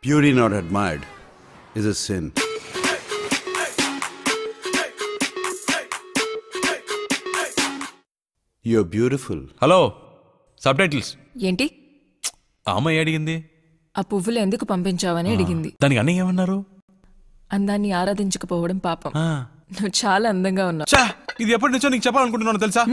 Beauty not admired is a sin. You're beautiful. Hello sub titles ఏంటి? అమ్మాయి అడిగింది ఆ పువ్వులు ఎందుకు పంపించావని అడిగింది. దానికి అన్నయ్య ఏమన్నారు? అందాన్ని ఆరాధించకపోవడం పాపం. నువ్వు చాలా అందంగా ఉన్నావు. ఇది ఎప్పటి నుంచో నీకు చెప్పాలనుకుంటున్నాను తెలుసా?